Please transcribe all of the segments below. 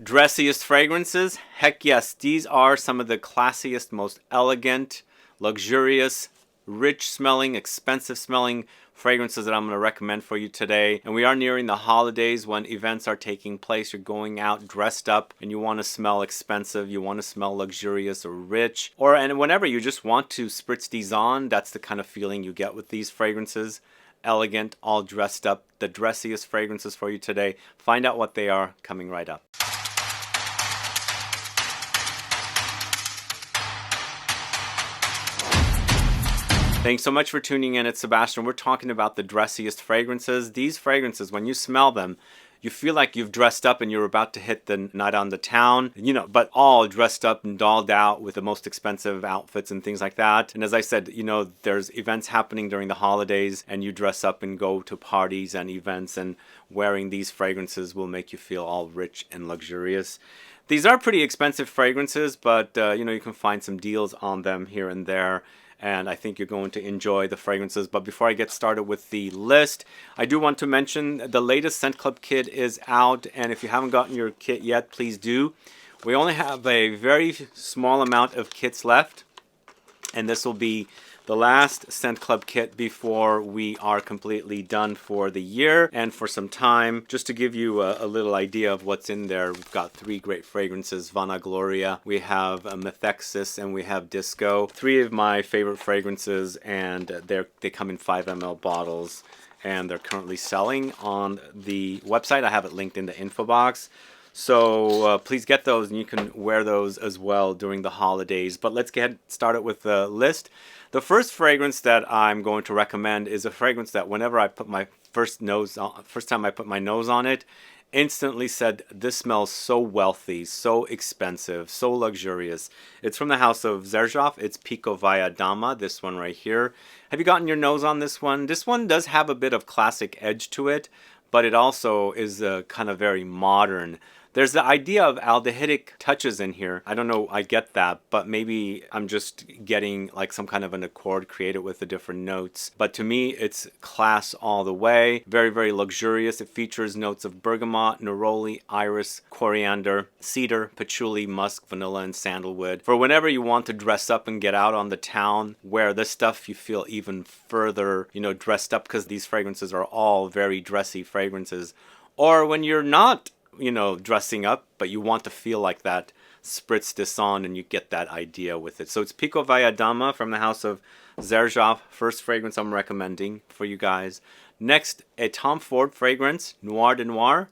Dressiest fragrances? Heck yes, these are some of the classiest, most elegant, luxurious, rich smelling, expensive smelling fragrances that I'm going to recommend for you today. And we are nearing the holidays when events are taking place. You're going out dressed up and you want to smell expensive, you want to smell luxurious or rich, and whenever you just want to spritz these on, that's the kind of feeling you get with these fragrances. Elegant, all dressed up. The dressiest fragrances for you today. Find out what they are coming right up. Thanks so much for tuning in. It's Sebastian. We're talking about the dressiest fragrances. These fragrances, when you smell them, you feel like you've dressed up and you're about to hit the night on the town, but all dressed up and dolled out with the most expensive outfits and things like that. And as I said, there's events happening during the holidays and you dress up and go to parties and events, and wearing these fragrances will make you feel all rich and luxurious. These are pretty expensive fragrances, but you can find some deals on them here and there. And I think you're going to enjoy the fragrances. But before I get started with the list, I do want to mention the latest Scent Club kit is out. And if you haven't gotten your kit yet, please do. We only have a very small amount of kits left. And this will be the last Scent Club kit before we are completely done for the year and for some time. Just to give you a little idea of what's in there, we've got 3 great fragrances: Vanagloria, we have Methexis, and we have Disco. 3 of my favorite fragrances, and they come in 5 ml bottles, and they're currently selling on the website. I have it linked in the info box. So please get those, and you can wear those as well during the holidays. But let's get started with the list. The first fragrance that I'm going to recommend is a fragrance that whenever I put my first time I put my nose on it, instantly said, this smells so wealthy, so expensive, so luxurious. It's from the house of XERJOFF. It's PIKOVAYA DAMA, this one right here. Have you gotten your nose on this one? This one does have a bit of classic edge to it, but it also is kind of very modern. There's the idea of aldehydic touches in here. I don't know, I get that, but maybe I'm just getting like some kind of an accord created with the different notes. But to me, it's class all the way. Very, very luxurious. It features notes of bergamot, neroli, iris, coriander, cedar, patchouli, musk, vanilla, and sandalwood. For whenever you want to dress up and get out on the town, wear this stuff, you feel even further, dressed up, because these fragrances are all very dressy fragrances. Or when you're not dressing up, but you want to feel like that, spritz this on and you get that idea with it. So it's PIKOVAYA DAMA from the house of XERJOFF. First fragrance I'm recommending for you guys. Next, a Tom Ford fragrance, Noir de Noir.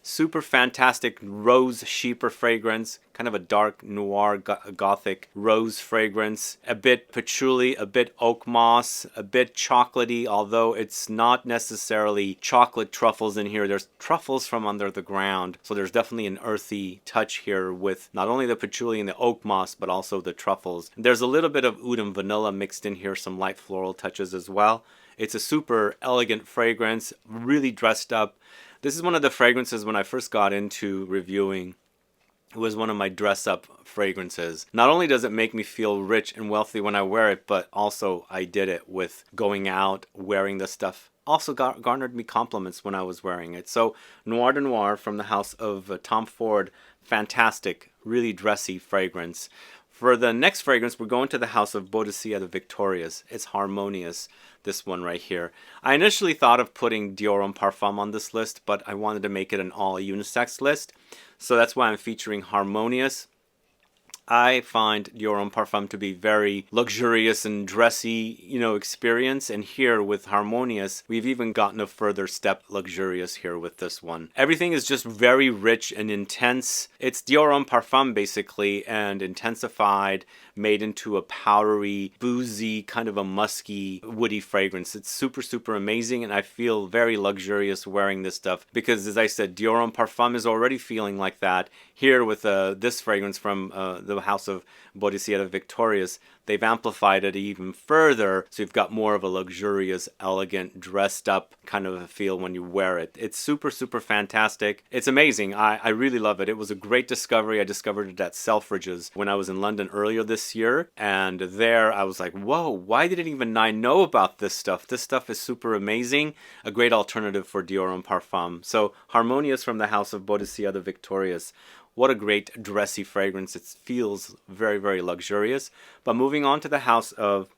Super fantastic rose sheeper fragrance, kind of a dark noir gothic rose fragrance, a bit patchouli, a bit oakmoss, a bit chocolatey, although it's not necessarily chocolate truffles in here. There's truffles from under the ground, so there's definitely an earthy touch here with not only the patchouli and the oakmoss, but also the truffles. There's a little bit of oud and vanilla mixed in here, some light floral touches as well. It's a super elegant fragrance, really dressed up. This is one of the fragrances when I first got into reviewing. It was one of my dress-up fragrances. Not only does it make me feel rich and wealthy when I wear it, but also I did it with going out, wearing the stuff. Also garnered me compliments when I was wearing it. So Noir de Noir from the house of Tom Ford. Fantastic, really dressy fragrance. For the next fragrance, we're going to the house of BOADICEA the Victorious. It's Harmonious, this one right here. I initially thought of putting Dior Homme Parfum on this list, but I wanted to make it an all unisex list. So that's why I'm featuring Harmonious. I find Dior Homme Parfum to be very luxurious and dressy, experience. And here with Harmonious, we've even gotten a further step luxurious here with this one. Everything is just very rich and intense. It's Dior Homme Parfum basically, and intensified, made into a powdery, boozy, kind of a musky, woody fragrance. It's super, super amazing, and I feel very luxurious wearing this stuff because, as I said, Dior Homme Parfum is already feeling like that. Here with this fragrance from the house of BOADICEA the Victorious, they've amplified it even further, so you've got more of a luxurious, elegant, dressed up kind of a feel when you wear it. It's super, super fantastic. It's amazing. I really love it. It was a great discovery. I discovered it at Selfridges when I was in London earlier this year, and there I was like, whoa, why didn't even I know about this stuff? This stuff is super amazing. A great alternative for Dior Homme Parfum. So Harmonious from the house of BOADICEA the Victorious. what a great dressy fragrance. It feels very, very luxurious. But moving on to the house of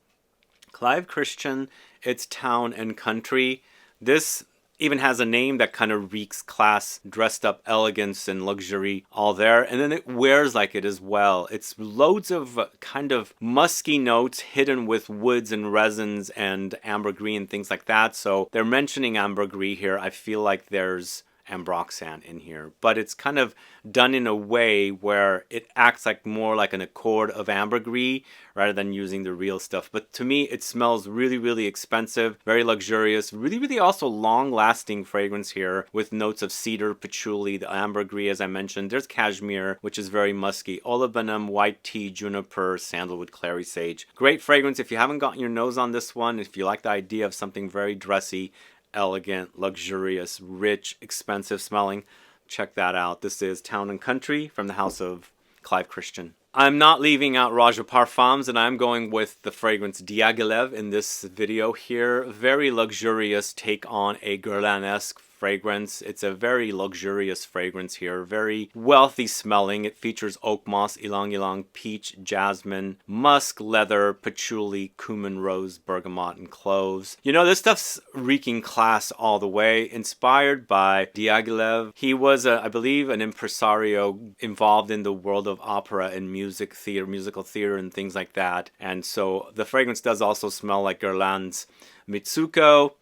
Clive Christian, it's Town and Country. This even has a name that kind of reeks class, dressed up elegance and luxury all there. And then it wears like it as well. It's loads of kind of musky notes hidden with woods and resins and ambergris and things like that. So they're mentioning ambergris here. I feel like there's ambroxan in here, but it's kind of done in a way where it acts like more like an accord of ambergris rather than using the real stuff. But to me, it smells really, really expensive, very luxurious, really, really also long-lasting fragrance here with notes of cedar, patchouli, the ambergris, as I mentioned. There's cashmere, which is very musky, olibanum, white tea, juniper, sandalwood, clary sage. Great fragrance. If you haven't gotten your nose on this one, if you like the idea of something very dressy, elegant, luxurious, rich, expensive smelling, check that out. This is Town and Country from the house of Clive Christian. I'm not leaving out ROJA Parfums, and I'm going with the fragrance DIAGHILEV in this video here. Very luxurious take on a Guerlain-esque fragrance. It's a very luxurious fragrance here, very wealthy smelling. It features Oakmoss, Ylang-Ylang, peach, jasmine, musk, leather, patchouli, cumin, rose, bergamot, and cloves. You know, this stuff's reeking class all the way, inspired by DIAGHILEV. He was, I believe, an impresario involved in the world of opera and music theater, musical theater and things like that. And so the fragrance does also smell like Guerlain's Mitsuko,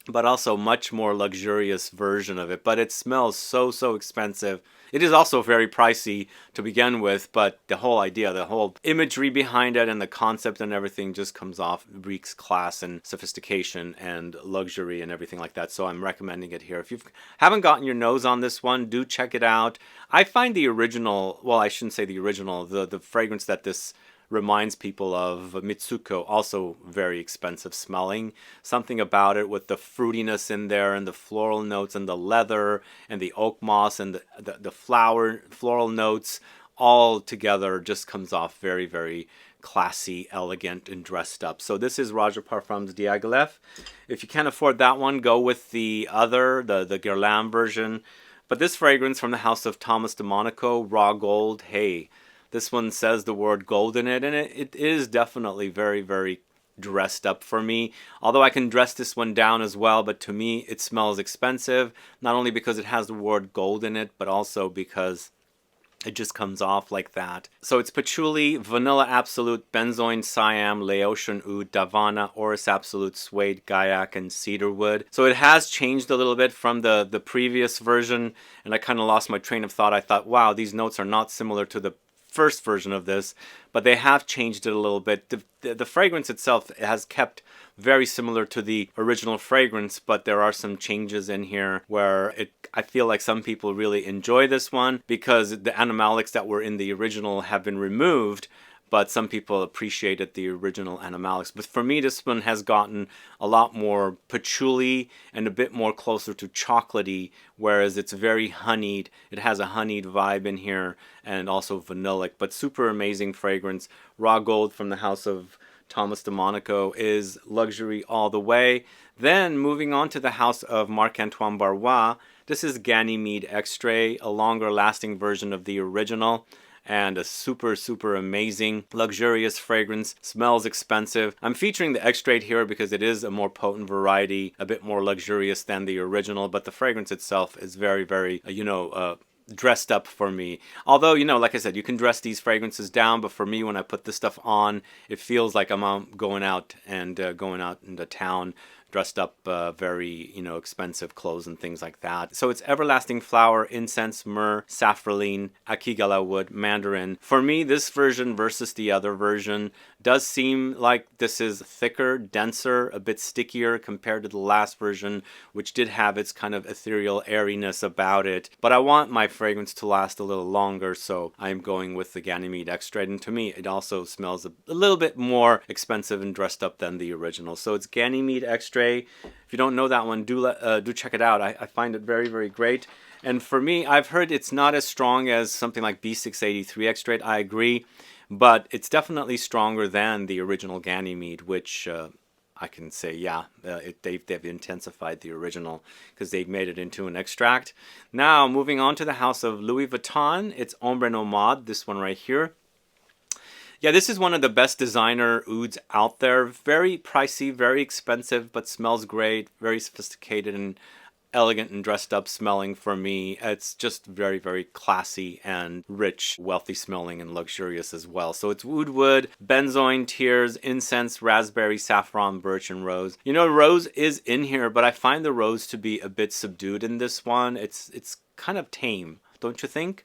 but also much more luxurious version of it. But it smells so expensive. It is also very pricey to begin with, but the whole idea, the whole imagery behind it and the concept and everything just comes off, reeks class and sophistication and luxury and everything like that. So I'm recommending it here. If you haven't gotten your nose on this one, do check it out. I find the original, well, I shouldn't say the original, the fragrance that this reminds people of Mitsuko, also very expensive smelling. Something about it with the fruitiness in there and the floral notes and the leather and the oak moss and the floral notes all together just comes off very, very classy, elegant, and dressed up. So this is ROJA Parfums DIAGHILEV. If you can't afford that one, go with the other, the Guerlain version. But this fragrance from the house of Thomas de Monaco, Raw Gold, hey, this one says the word gold in it, and it is definitely very, very dressed up for me. Although I can dress this one down as well, but to me it smells expensive, not only because it has the word gold in it, but also because it just comes off like that. So it's patchouli, vanilla absolute, benzoin, siam, Laotian oud, davana, Orris absolute, suede, gaiac, and cedarwood. So it has changed a little bit from the previous version, and I kind of lost my train of thought. I thought, wow, these notes are not similar to the first version of this, but they have changed it a little bit. The fragrance itself has kept very similar to the original fragrance, but there are some changes in here where I feel like some people really enjoy this one because the animalics that were in the original have been removed, but some people appreciated the original animalics. But for me, this one has gotten a lot more patchouli and a bit more closer to chocolatey, whereas it's very honeyed. It has a honeyed vibe in here and also vanillic, but super amazing fragrance. Raw Gold from the house of Thomas de Monaco is luxury all the way. Then moving on to the house of Marc-Antoine Barrois, this is Ganymede Extrait, a longer lasting version of the original, and a super amazing luxurious fragrance. Smells expensive. I'm featuring the extrait here because it is a more potent variety, a bit more luxurious than the original, but the fragrance itself is very dressed up for me. Although, you know, like I said, you can dress these fragrances down, but for me, when I put this stuff on, it feels like I'm going out into town, dressed up very, expensive clothes and things like that. So it's everlasting flower, incense, myrrh, saffroline, akigala wood, mandarin. For me, this version versus the other version does seem like this is thicker, denser, a bit stickier compared to the last version, which did have its kind of ethereal airiness about it. But I want my fragrance to last a little longer, so I'm going with the Ganymede Extrait. And to me, it also smells a little bit more expensive and dressed up than the original. So it's Ganymede Extrait. If you don't know that one, do check it out. I find it very great. And for me, I've heard it's not as strong as something like B683 Extrait. I agree, but it's definitely stronger than the original Ganymede, which I can say, yeah, they've intensified the original because they've made it into an extract. Now, moving on to the house of Louis Vuitton, it's Ombre Nomade, this one right here. Yeah, this is one of the best designer ouds out there. Very pricey, very expensive, but smells great. Very sophisticated and elegant and dressed up smelling for me. It's just very, very classy and rich, wealthy smelling and luxurious as well. So it's oud wood, benzoin, tears, incense, raspberry, saffron, birch, and rose. You know, rose is in here, but I find the rose to be a bit subdued in this one. It's kind of tame, don't you think?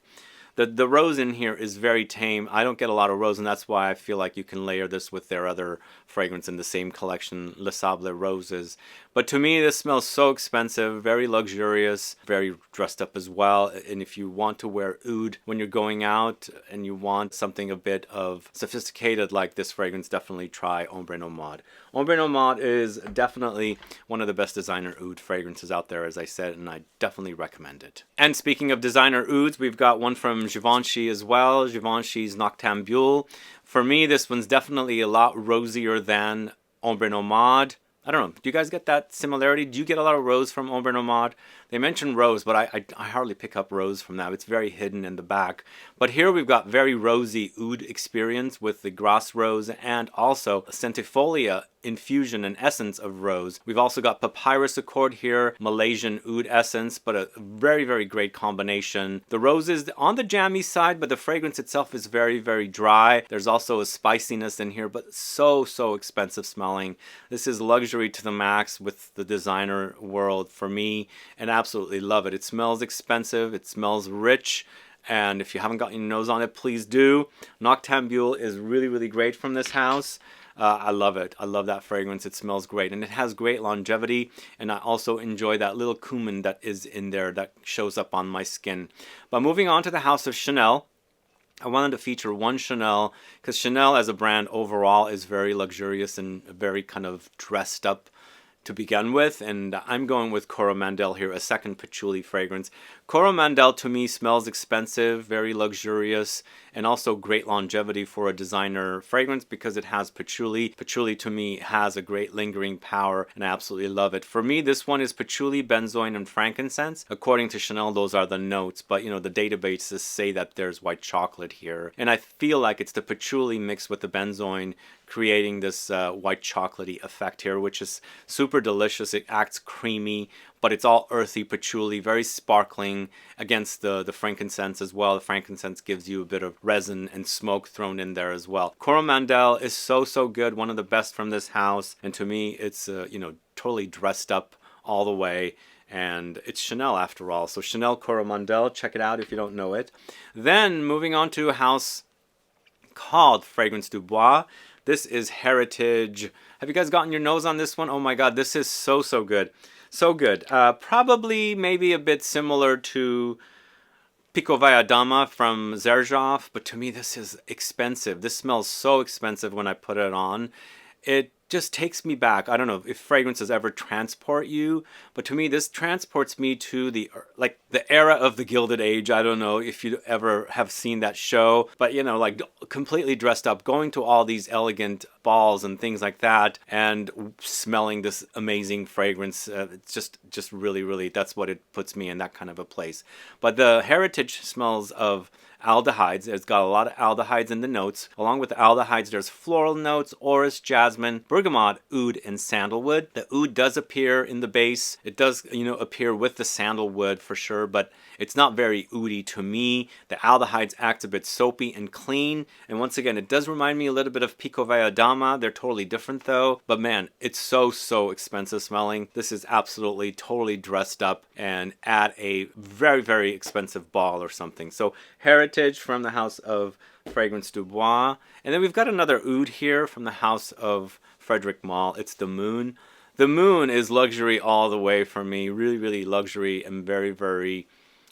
The rose in here is very tame. I don't get a lot of rose, and that's why I feel like you can layer this with their other fragrance in the same collection, Le Sable Roses. But to me, this smells so expensive, very luxurious, very dressed up as well. And if you want to wear oud when you're going out and you want something a bit of sophisticated like this fragrance, definitely try Ombre Nomade. Ombre Nomade is definitely one of the best designer oud fragrances out there, as I said, and I definitely recommend it. And speaking of designer ouds, we've got one from Givenchy as well, Givenchy's Noctambule. For me, this one's definitely a lot rosier than Ombre Nomade. I don't know, do you guys get that similarity? Do you get a lot of rose from Ombre Nomade? They mentioned rose, but I hardly pick up rose from that. It's very hidden in the back. But here we've got very rosy oud experience with the grass rose and also centifolia infusion and essence of rose. We've also got papyrus accord here, Malaysian oud essence, but a very, very great combination. The rose is on the jammy side, but the fragrance itself is very, very dry. There's also a spiciness in here, but so expensive smelling. This is luxury to the max with the designer world for me, and absolutely love it. It smells expensive, it smells rich, and if you haven't got your nose on it, please do. Noctambule is really, really great from this house. I love it. I love that fragrance. It smells great, and it has great longevity, and I also enjoy that little cumin that is in there that shows up on my skin. But moving on to the house of Chanel, I wanted to feature one Chanel because Chanel as a brand overall is very luxurious and very kind of dressed up to begin with, and I'm going with Coromandel here, a second patchouli fragrance. Coromandel to me smells expensive, very luxurious, and also great longevity for a designer fragrance because it has patchouli. Patchouli to me has a great lingering power, and I absolutely love it. For me, this one is patchouli, benzoin, and frankincense. According to Chanel, those are the notes, but you know, the databases say that there's white chocolate here, and I feel like it's the patchouli mixed with the benzoin creating this white chocolatey effect here, which is super delicious. It acts creamy, but it's all earthy patchouli, very sparkling against the frankincense as well. The frankincense gives you a bit of resin and smoke thrown in there as well. Coromandel is so good, one of the best from this house, and to me it's you know, totally dressed up all the way. And it's Chanel after all. So Chanel Coromandel, check it out if you don't know it. Then moving on to a house called Fragrance du Bois. This is Heritage. Have you guys gotten your nose on this one? Oh my god, this is so good. So good. Probably maybe a bit similar to PIKOVAYA DAMA from XERJOFF, but to me this is expensive. This smells so expensive when I put it on. It just takes me back. I don't know if fragrances ever transport you, but to me this transports me to the era of the Gilded Age. I don't know if you ever have seen that show, but you know, like completely dressed up, going to all these elegant balls and things like that, and smelling this amazing fragrance. It's just really, that's what it puts me in, that kind of a place. But the Heritage smells of aldehydes. It's got a lot of aldehydes in the notes. Along with the aldehydes, there's floral notes, orris, jasmine, bergamot, oud, and sandalwood. The oud does appear in the base. It does, you know, appear with the sandalwood for sure, but it's not very oudy to me. The aldehydes act a bit soapy and clean, and once again, it does remind me a little bit of PIKOVAYA DAMA. They're totally different though, but man, it's so expensive smelling. This is absolutely totally dressed up and at a very expensive ball or something. So Heritage from the house of Fragrance du Bois. And then we've got another oud here from the house of Frederic Malle. It's the Moon. The Moon is luxury all the way for me. Really luxury and very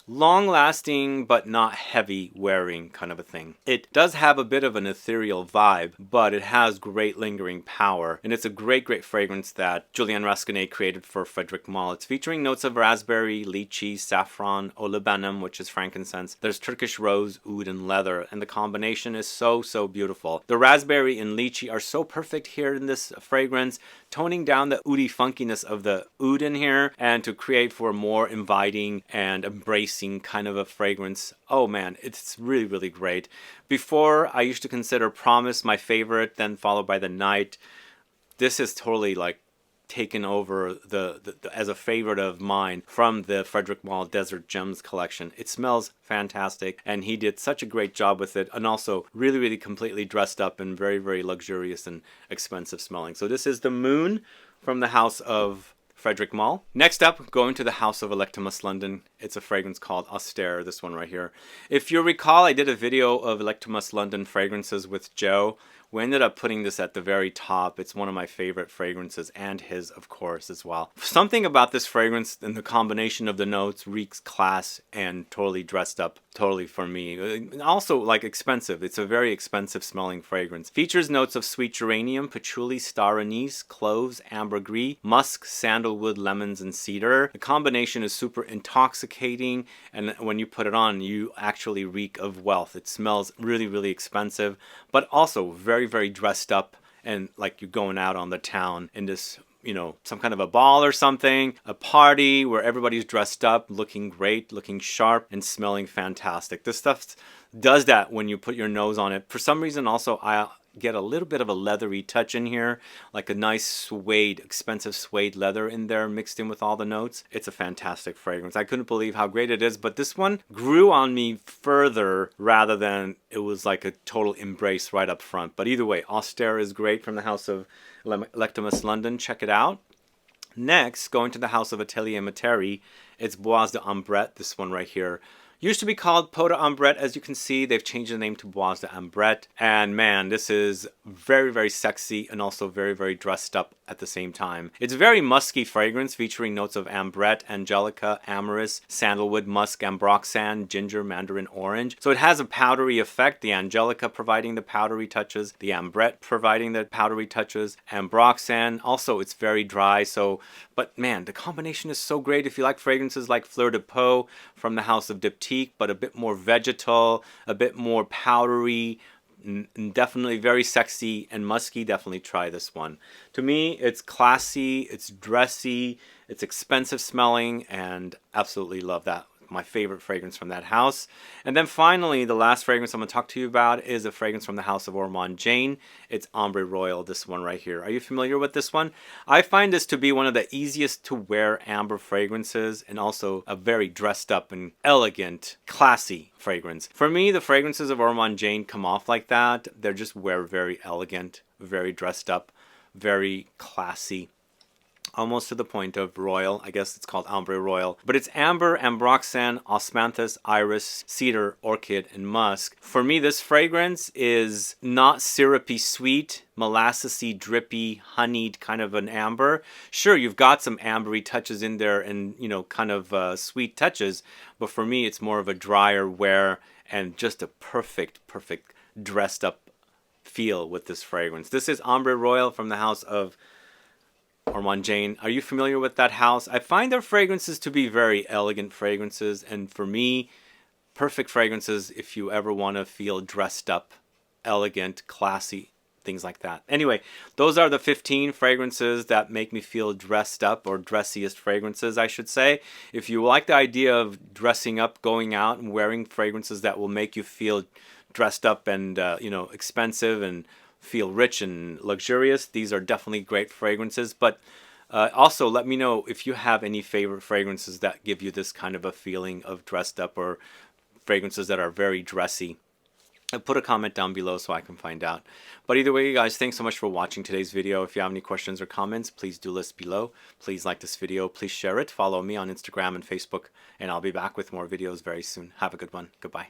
long-lasting but not heavy wearing kind of a thing. It does have a bit of an ethereal vibe, but it has great lingering power, and it's a great fragrance that Julien Rasconnais created for Frederic Malle. It's featuring notes of raspberry, lychee, saffron, olibanum, which is frankincense. There's Turkish rose, oud, and leather, and the combination is so beautiful. The raspberry and lychee are so perfect here in this fragrance. toning down the oody funkiness of the oud in here and to create for a more inviting and embracing kind of a fragrance. Oh man, it's really, really great. Before, I used to consider Promise my favorite, then followed by The Night. This is totally like taken over as a favorite of mine from the Frederick Malle Desert Gems collection. It smells fantastic, and he did such a great job with it, and also really, really completely dressed up and very, very luxurious and expensive smelling. So this is the Moon from the house of Frederick Malle. Next up, going to the house of Electimus London. It's a fragrance called Austere, this one right here. If you recall, I did a video of Electimus London fragrances with Joe. We ended up putting this at the very top. It's one of my favorite fragrances, and his, of course, as well. Something about this fragrance and the combination of the notes reeks class and totally dressed up, totally for me. Also, like, expensive. It's a very expensive smelling fragrance. Features notes of sweet geranium, patchouli, star anise, cloves, ambergris, musk, sandalwood, lemons, and cedar. The combination is super intoxicating, and when you put it on, you actually reek of wealth. It smells really, really expensive, but also very, very dressed up, and like you're going out on the town in this, you know, some kind of a ball or something, a party where everybody's dressed up, looking great, looking sharp, and smelling fantastic. This stuff does that when you put your nose on it. For some reason, also, I get a little bit of a leathery touch in here, like a nice suede, expensive suede leather in there mixed in with all the notes. It's a fantastic fragrance. I couldn't believe how great it is, but this one grew on me further rather than it was like a total embrace right up front. But either way, Austere is great from the house of Electimus London. Check it out. Next, going to the house of Atelier Materi, it's Bois de Ambrette, this one right here. Used to be called Peau de Ambrette. As you can see, they've changed the name to Bois de Ambrette. And man, this is very, very sexy and also very, very dressed up at the same time. It's a very musky fragrance featuring notes of ambrette, angelica, amyris, sandalwood, musk, ambroxan, ginger, mandarin orange. So it has a powdery effect. The angelica providing the powdery touches, the ambrette providing the powdery touches, ambroxan. Also, it's very dry. So, but man, the combination is so great. If you like fragrances like Fleur de Peau from the house of Diptyque, but a bit more vegetal, a bit more powdery, definitely very sexy and musky, definitely try this one. To me, it's classy, it's dressy, it's expensive smelling, and absolutely love that. My favorite fragrance from that house. And then finally, the last fragrance I'm going to talk to you about is a fragrance from the house of Ormond Jane. It's Ambre Royal, this one right here. Are you familiar with this one? I find this to be one of the easiest to wear amber fragrances, and also a very dressed up and elegant, classy fragrance. For me, the fragrances of Ormond Jane come off like that. They're just very elegant, very dressed up, very classy. Almost to the point of royal. I guess it's called Ambre Royal. But it's amber, ambroxan, osmanthus, iris, cedar, orchid, and musk. For me, this fragrance is not syrupy sweet, molassesy, drippy, honeyed kind of an amber. Sure, you've got some ambery touches in there and, you know, kind of sweet touches. But for me, it's more of a drier wear and just a perfect dressed up feel with this fragrance. This is Ambre Royal from the house of Ormond Jane. Are you familiar with that house? I find their fragrances to be very elegant fragrances, and for me, perfect fragrances if you ever want to feel dressed up, elegant, classy, things like that. Anyway, those are the 15 fragrances that make me feel dressed up, or dressiest fragrances, I should say. If you like the idea of dressing up, going out and wearing fragrances that will make you feel dressed up and, you know, expensive and feel rich and luxurious, these are definitely great fragrances. But also let me know if you have any favorite fragrances that give you this kind of a feeling of dressed up, or fragrances that are very dressy. Put a comment down below so I can find out. But either way, you guys, thanks so much for watching today's video. If you have any questions or comments, please do list below. Please like this video, please share it, follow me on Instagram and Facebook, and I'll be back with more videos very soon. Have a good one. Goodbye.